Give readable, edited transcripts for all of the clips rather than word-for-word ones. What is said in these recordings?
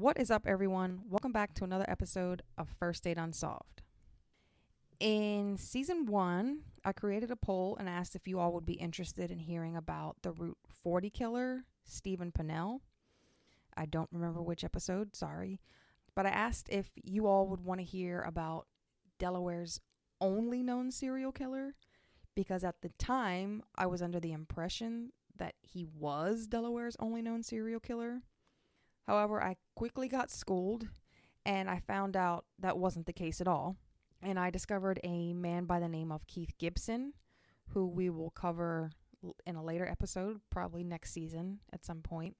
What is up, everyone? Welcome back to another episode of First Date Unsolved. In season 1, I created a poll and asked if you all would be interested in hearing about the Route 40 killer, Stephen Pennell. I don't remember which episode, sorry. But I asked if you all would want to hear about Delaware's only known serial killer, because at the time, I was under the impression that he was Delaware's only known serial killer. However, I quickly got schooled, and I found out that wasn't the case at all. And I discovered a man by the name of Keith Gibson, who we will cover in a later episode, probably next season at some point.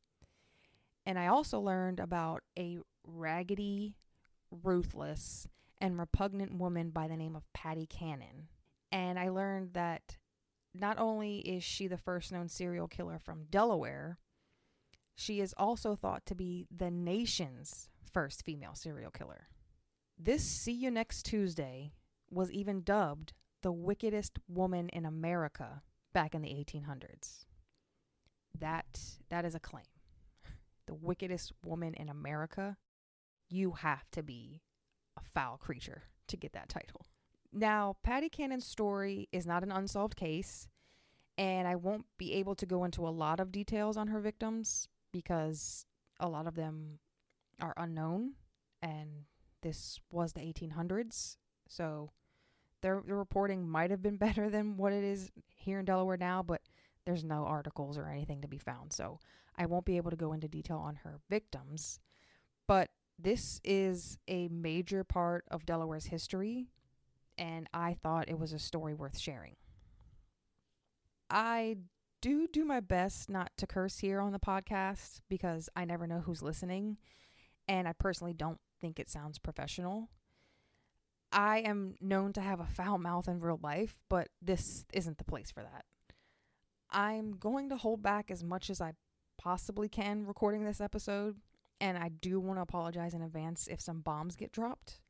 And I also learned about a raggedy, ruthless, and repugnant woman by the name of Patty Cannon. And I learned that not only is she the first known serial killer from Delaware, she is also thought to be the nation's first female serial killer. This See You Next Tuesday was even dubbed the wickedest woman in America back in the 1800s. That is a claim. The wickedest woman in America. You have to be a foul creature to get that title. Now, Patty Cannon's story is not an unsolved case, and I won't be able to go into a lot of details on her victims because a lot of them are unknown, and this was the 1800s, so the reporting might have been better than what it is here in Delaware now, but there's no articles or anything to be found, so I won't be able to go into detail on her victims. But this is a major part of Delaware's history, and I thought it was a story worth sharing. I do my best not to curse here on the podcast because I never know who's listening, and I personally don't think it sounds professional. I am known to have a foul mouth in real life, but this isn't the place for that. I'm going to hold back as much as I possibly can recording this episode, and I do want to apologize in advance if some bombs get dropped.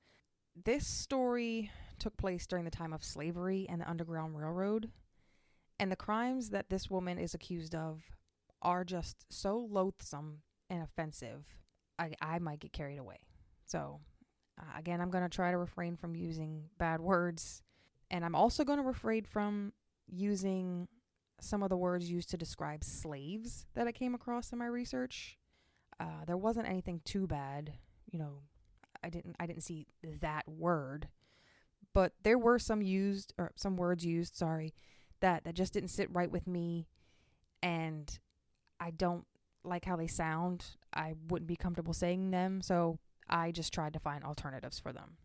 This story took place during the time of slavery and the Underground Railroad, and the crimes that this woman is accused of are just so loathsome and offensive, I might get carried away. So, again, I'm going to try to refrain from using bad words, and I'm also going to refrain from using some of the words used to describe slaves that I came across in my research. There wasn't anything too bad, I didn't see that word, but there were some words used, that just didn't sit right with me, and I don't like how they sound. I wouldn't be comfortable saying them, so I just tried to find alternatives for them.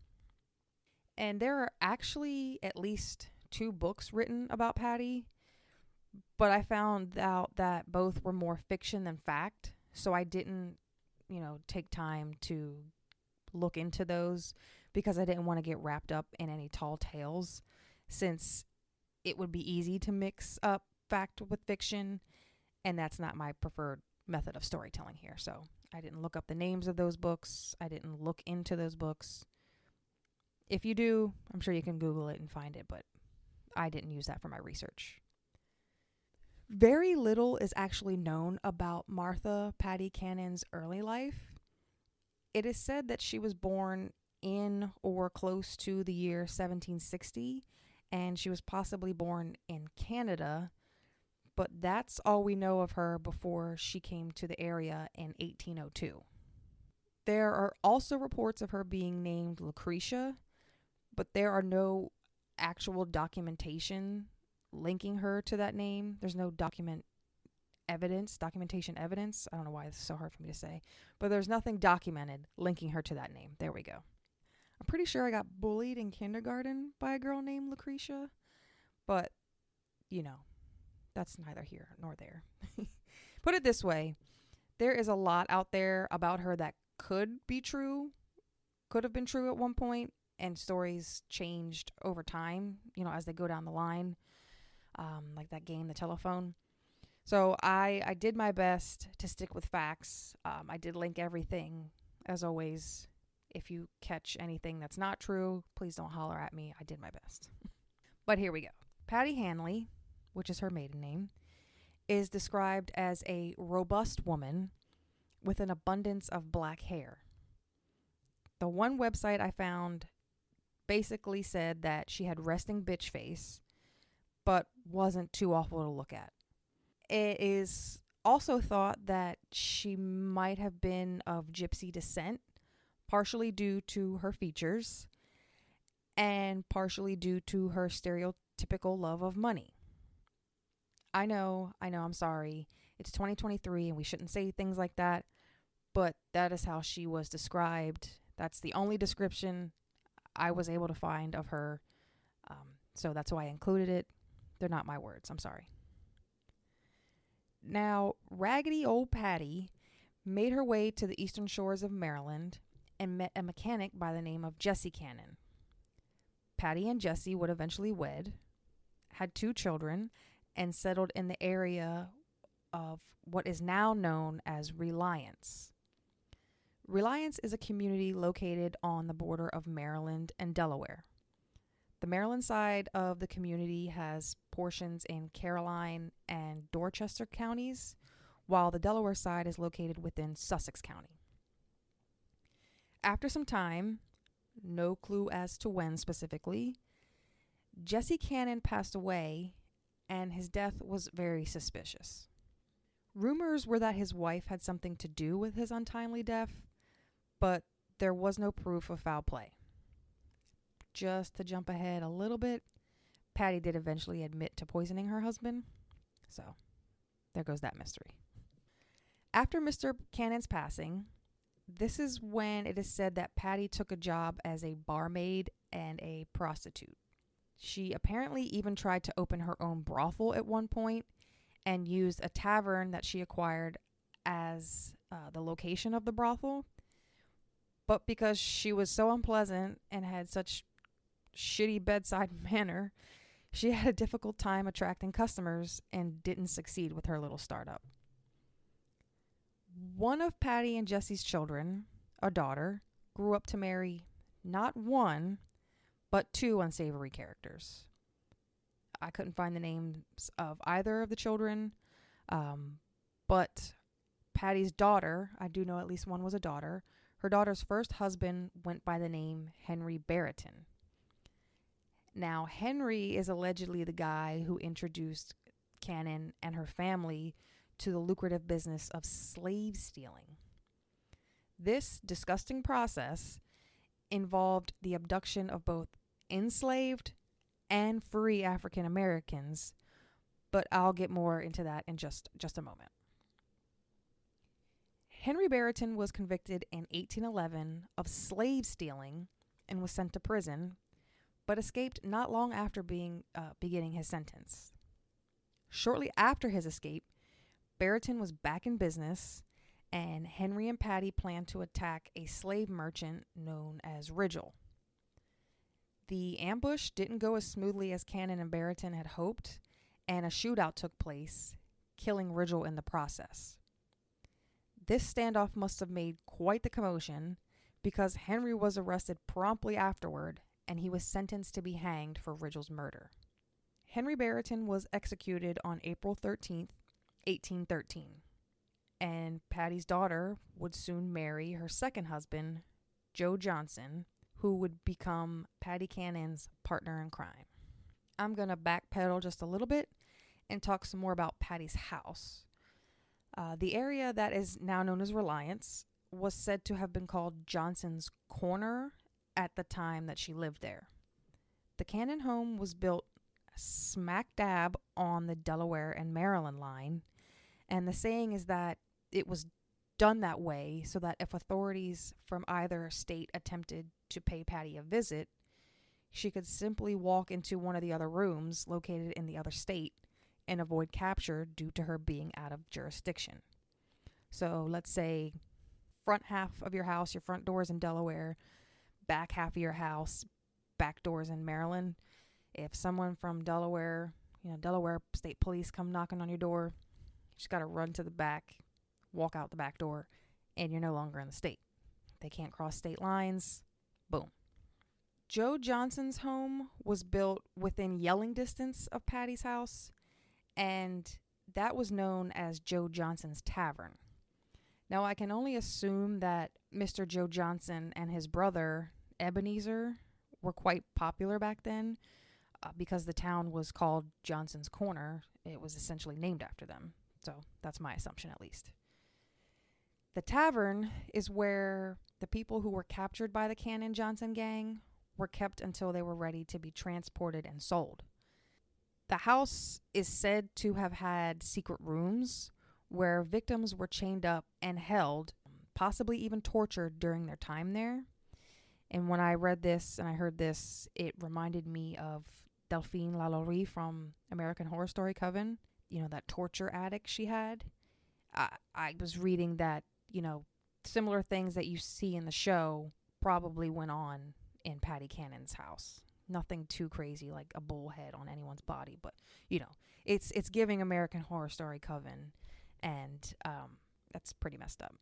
And there are actually at least 2 books written about Patty, but I found out that both were more fiction than fact, so I didn't, take time to look into those because I didn't want to get wrapped up in any tall tales, since it would be easy to mix up fact with fiction, and that's not my preferred method of storytelling here. So I didn't look up the names of those books. I didn't look into those books. If you do, I'm sure you can Google it and find it, but I didn't use that for my research. Very little is actually known about Martha Patty Cannon's early life. It is said that she was born in or close to the year 1760, and she was possibly born in Canada, but that's all we know of her before she came to the area in 1802. There are also reports of her being named Lucretia, but there are no actual documentation linking her to that name. There's no documentation evidence. I don't know why it's so hard for me to say, but there's nothing documented linking her to that name. There we go. I'm pretty sure I got bullied in kindergarten by a girl named Lucretia, but, that's neither here nor there. Put it this way, there is a lot out there about her that could be true, could have been true at one point, and stories changed over time, as they go down the line, like that game, The Telephone. So I did my best to stick with facts. I did link everything, as always. If you catch anything that's not true, please don't holler at me. I did my best. But here we go. Patty Hanley, which is her maiden name, is described as a robust woman with an abundance of black hair. The one website I found basically said that she had resting bitch face, but wasn't too awful to look at. It is also thought that she might have been of gypsy descent, partially due to her features and partially due to her stereotypical love of money. I'm sorry. It's 2023 and we shouldn't say things like that, but that is how she was described. That's the only description I was able to find of her. So that's why I included it. They're not my words. I'm sorry. Now, raggedy old Patty made her way to the eastern shores of Maryland and met a mechanic by the name of Jesse Cannon. Patty and Jesse would eventually wed, had 2 children, and settled in the area of what is now known as Reliance. Reliance is a community located on the border of Maryland and Delaware. The Maryland side of the community has portions in Caroline and Dorchester counties, while the Delaware side is located within Sussex County. After some time, no clue as to when specifically, Jesse Cannon passed away, and his death was very suspicious. Rumors were that his wife had something to do with his untimely death, but there was no proof of foul play. Just to jump ahead a little bit, Patty did eventually admit to poisoning her husband, so there goes that mystery. After Mr. Cannon's passing, this is when it is said that Patty took a job as a barmaid and a prostitute. She apparently even tried to open her own brothel at one point and used a tavern that she acquired as the location of the brothel. But because she was so unpleasant and had such shitty bedside manner, she had a difficult time attracting customers and didn't succeed with her little startup. One of Patty and Jesse's children, a daughter, grew up to marry not 1, but 2 unsavory characters. I couldn't find the names of either of the children, but Patty's daughter, I do know at least one was a daughter. Her daughter's first husband went by the name Henry Barrington. Now, Henry is allegedly the guy who introduced Cannon and her family to the lucrative business of slave stealing. This disgusting process involved the abduction of both enslaved and free African Americans, but I'll get more into that in just a moment. Henry Barrington was convicted in 1811 of slave stealing and was sent to prison, but escaped not long after beginning his sentence. Shortly after his escape, Barrington was back in business, and Henry and Patty planned to attack a slave merchant known as Rigel. The ambush didn't go as smoothly as Cannon and Barrington had hoped, and a shootout took place, killing Rigel in the process. This standoff must have made quite the commotion, because Henry was arrested promptly afterward, and he was sentenced to be hanged for Rigel's murder. Henry Barrington was executed on April 13th, 1813, and Patty's daughter would soon marry her second husband, Joe Johnson, who would become Patty Cannon's partner in crime. I'm going to backpedal just a little bit and talk some more about Patty's house. The area that is now known as Reliance was said to have been called Johnson's Corner at the time that she lived there. The Cannon home was built smack dab on the Delaware and Maryland line, and the saying is that it was done that way so that if authorities from either state attempted to pay Patty a visit, she could simply walk into one of the other rooms located in the other state and avoid capture due to her being out of jurisdiction. So let's say front half of your house, your front door is in Delaware, back half of your house, back doors in Maryland. If someone from Delaware, Delaware State Police come knocking on your door, you just got to run to the back, walk out the back door, and you're no longer in the state. They can't cross state lines. Boom. Joe Johnson's home was built within yelling distance of Patty's house, and that was known as Joe Johnson's Tavern. Now, I can only assume that Mr. Joe Johnson and his brother, Ebenezer, were quite popular back then because the town was called Johnson's Corner. It was essentially named after them. So that's my assumption, at least. The tavern is where the people who were captured by the Cannon Johnson gang were kept until they were ready to be transported and sold. The house is said to have had secret rooms where victims were chained up and held, possibly even tortured during their time there. And when I read this and I heard this, it reminded me of Delphine Lalaurie from American Horror Story Coven, that torture addict she had. I was reading that, similar things that you see in the show probably went on in Patty Cannon's house. Nothing too crazy like a bullhead on anyone's body, but it's giving American Horror Story Coven, and that's pretty messed up.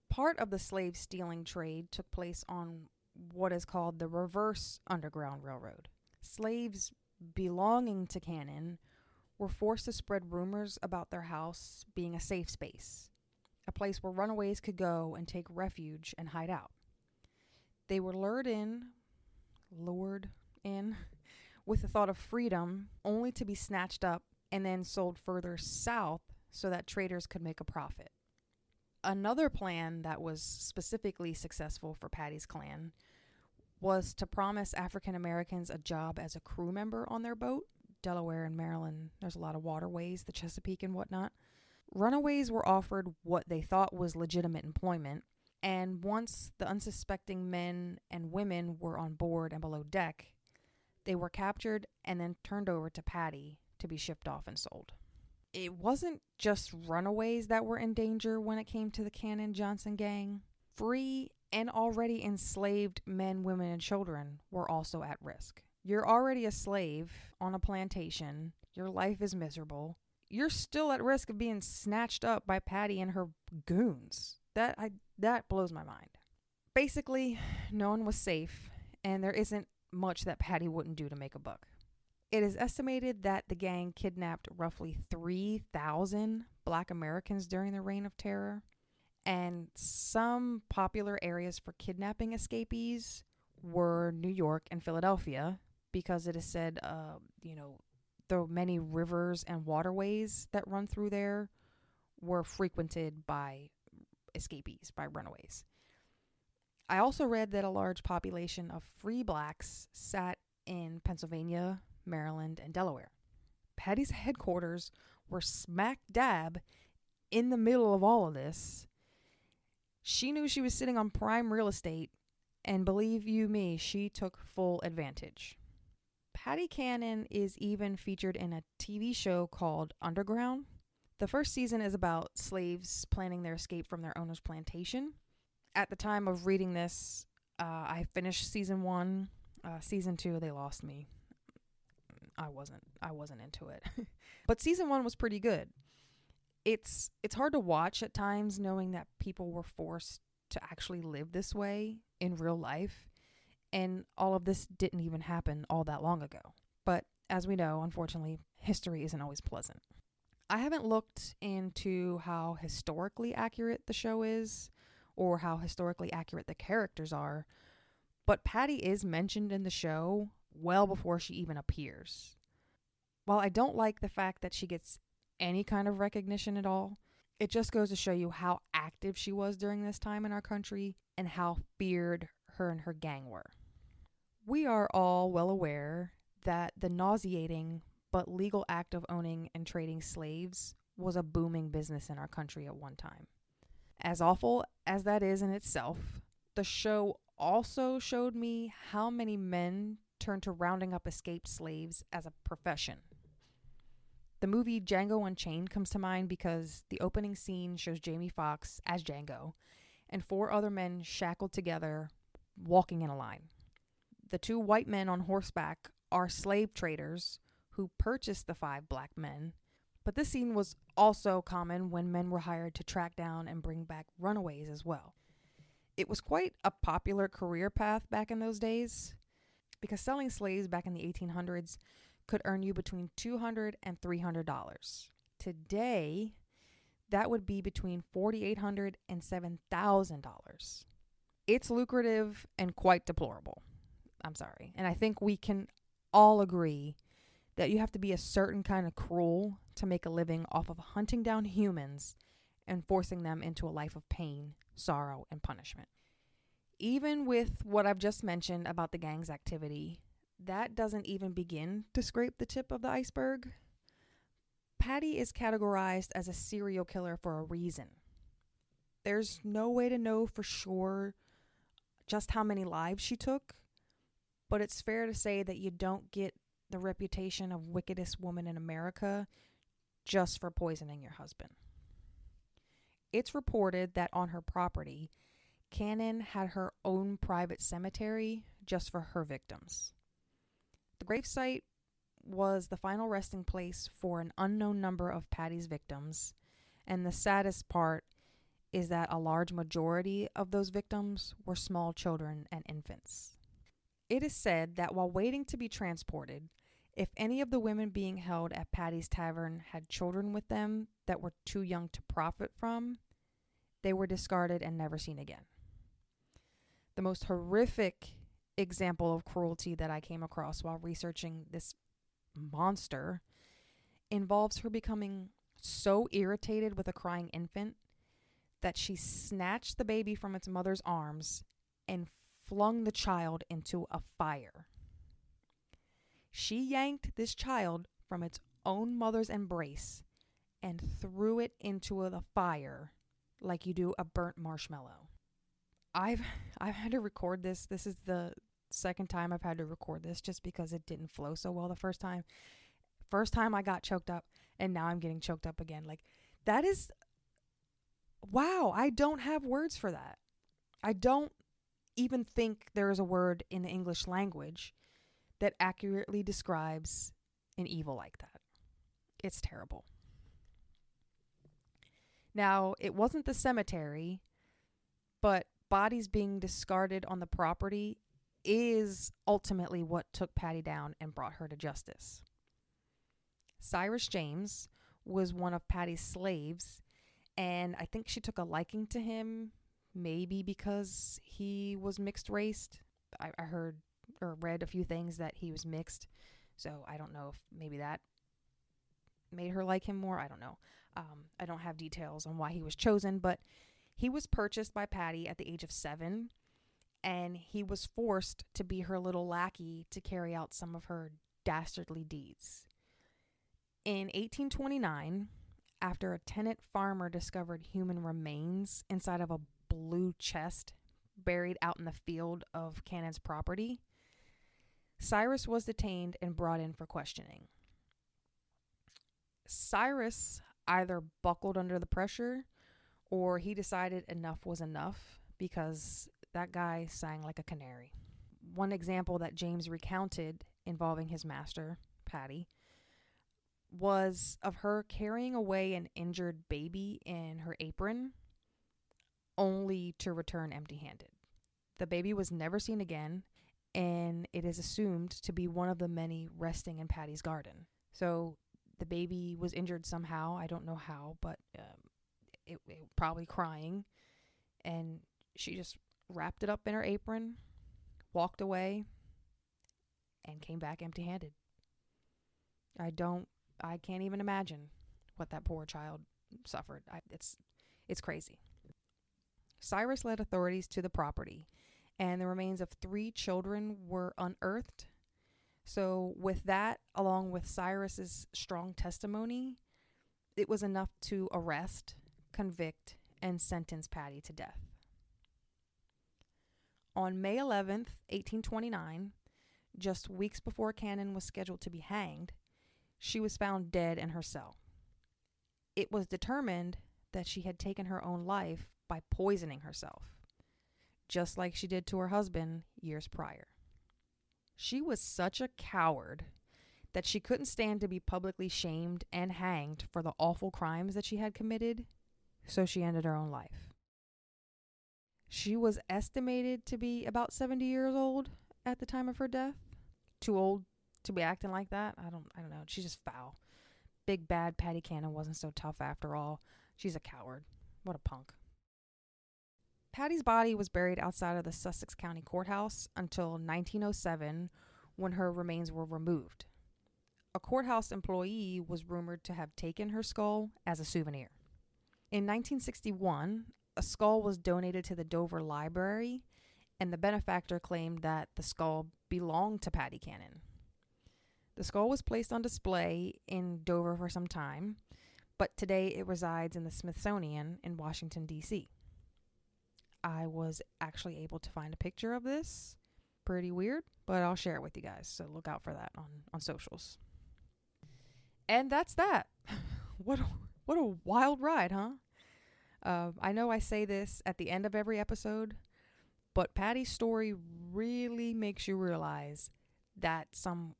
Part of the slave stealing trade took place on what is called the Reverse Underground Railroad. Slaves belonging to Cannon were forced to spread rumors about their house being a safe space, a place where runaways could go and take refuge and hide out. They were lured in with the thought of freedom, only to be snatched up and then sold further south so that traders could make a profit. Another plan that was specifically successful for Patty's clan was to promise African Americans a job as a crew member on their boat. Delaware and Maryland, there's a lot of waterways, the Chesapeake and whatnot. Runaways were offered what they thought was legitimate employment, and once the unsuspecting men and women were on board and below deck, they were captured and then turned over to Patty to be shipped off and sold. It wasn't just runaways that were in danger when it came to the Cannon Johnson gang. Free and already enslaved men, women, and children were also at risk. You're already a slave on a plantation. Your life is miserable. You're still at risk of being snatched up by Patty and her goons. That blows my mind. Basically, no one was safe, and there isn't much that Patty wouldn't do to make a buck. It is estimated that the gang kidnapped roughly 3,000 Black Americans during the Reign of Terror, and some popular areas for kidnapping escapees were New York and Philadelphia, because it is said, the many rivers and waterways that run through there were frequented by escapees, by runaways. I also read that a large population of free blacks sat in Pennsylvania, Maryland, and Delaware. Patty's headquarters were smack dab in the middle of all of this. She knew she was sitting on prime real estate, and believe you me, she took full advantage. Patty Cannon is even featured in a TV show called Underground. The first season is about slaves planning their escape from their owner's plantation. At the time of reading this, I finished season 1. Season 2, they lost me. I wasn't into it. But season 1 was pretty good. It's hard to watch at times, knowing that people were forced to actually live this way in real life, and all of this didn't even happen all that long ago. But as we know, unfortunately, history isn't always pleasant. I haven't looked into how historically accurate the show is, or how historically accurate the characters are, but Patty is mentioned in the show well before she even appears. While I don't like the fact that she gets any kind of recognition at all, it just goes to show you how active she was during this time in our country and how feared her and her gang were. We are all well aware that the nauseating but legal act of owning and trading slaves was a booming business in our country at one time. As awful as that is in itself, the show also showed me how many men turned to rounding up escaped slaves as a profession. The movie Django Unchained comes to mind because the opening scene shows Jamie Foxx as Django and 4 other men shackled together, walking in a line. The 2 white men on horseback are slave traders who purchased the 5 black men, but this scene was also common when men were hired to track down and bring back runaways as well. It was quite a popular career path back in those days, because selling slaves back in the 1800s could earn you between $200 and $300. Today, that would be between $4,800 and $7,000. It's lucrative and quite deplorable. I'm sorry. And I think we can all agree that you have to be a certain kind of cruel to make a living off of hunting down humans and forcing them into a life of pain, sorrow, and punishment. Even with what I've just mentioned about the gang's activity, that doesn't even begin to scrape the tip of the iceberg. Patty is categorized as a serial killer for a reason. There's no way to know for sure just how many lives she took, but it's fair to say that you don't get the reputation of wickedest woman in America just for poisoning your husband. It's reported that on her property, Cannon had her own private cemetery just for her victims. The gravesite was the final resting place for an unknown number of Patty's victims, and the saddest part is that a large majority of those victims were small children and infants. It is said that while waiting to be transported, if any of the women being held at Patty's Tavern had children with them that were too young to profit from, they were discarded and never seen again. The most horrific example of cruelty that I came across while researching this monster involves her becoming so irritated with a crying infant that she snatched the baby from its mother's arms and flung the child into a fire. She yanked this child from its own mother's embrace and threw it into the fire like you do a burnt marshmallow. I've had to record this. This is the second time I've had to record this just because it didn't flow so well the first time. First time I got choked up, and now I'm getting choked up again. Like, that is, wow, I don't have words for that. I don't even think there is a word in the English language that accurately describes an evil like that. It's terrible. Now, it wasn't the cemetery, but bodies being discarded on the property is ultimately what took Patty down and brought her to justice. Cyrus James was one of Patty's slaves, and I think she took a liking to him, maybe because he was mixed raced. I heard or read a few things that he was mixed, so I don't know if maybe that made her like him more. I don't know. I don't have details on why he was chosen, but he was purchased by Patty at the age of 7, and he was forced to be her little lackey to carry out some of her dastardly deeds. In 1829, after a tenant farmer discovered human remains inside of a blue chest buried out in the field of Cannon's property, Cyrus was detained and brought in for questioning. Cyrus either buckled under the pressure or he decided enough was enough because that guy sang like a canary. One example that James recounted involving his master, Patty, was of her carrying away an injured baby in her apron only to return empty-handed. The baby was never seen again, and it is assumed to be one of the many resting in Patty's garden. So the baby was injured somehow. I don't know how, but it probably crying. And she just wrapped it up in her apron, walked away, and came back empty-handed. I can't even imagine what that poor child suffered. It's crazy. Cyrus led authorities to the property, and the remains of 3 children were unearthed. So with that, along with Cyrus's strong testimony, it was enough to arrest, convict, and sentence Patty to death. On May 11th, 1829, just weeks before Cannon was scheduled to be hanged, she was found dead in her cell. It was determined that she had taken her own life by poisoning herself, just like she did to her husband years prior. She was such a coward that she couldn't stand to be publicly shamed and hanged for the awful crimes that she had committed, so she ended her own life. She was estimated to be about 70 years old at the time of her death. Too old to be acting like that? I don't know. She's just foul. Big bad Patty Cannon wasn't so tough after all. She's a coward. What a punk. Patty's body was buried outside of the Sussex County Courthouse until 1907, when her remains were removed. A courthouse employee was rumored to have taken her skull as a souvenir. In 1961, a skull was donated to the Dover Library, and the benefactor claimed that the skull belonged to Patty Cannon. The skull was placed on display in Dover for some time, but today it resides in the Smithsonian in Washington, D.C. I was actually able to find a picture of this. Pretty weird, but I'll share it with you guys, so look out for that on socials. And that's that. What a wild ride, huh? I know I say this at the end of every episode, but Patty's story really makes you realize that some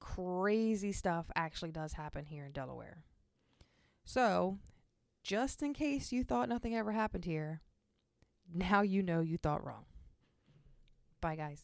crazy stuff actually does happen here in Delaware. So, just in case you thought nothing ever happened here, now you know you thought wrong. Bye, guys.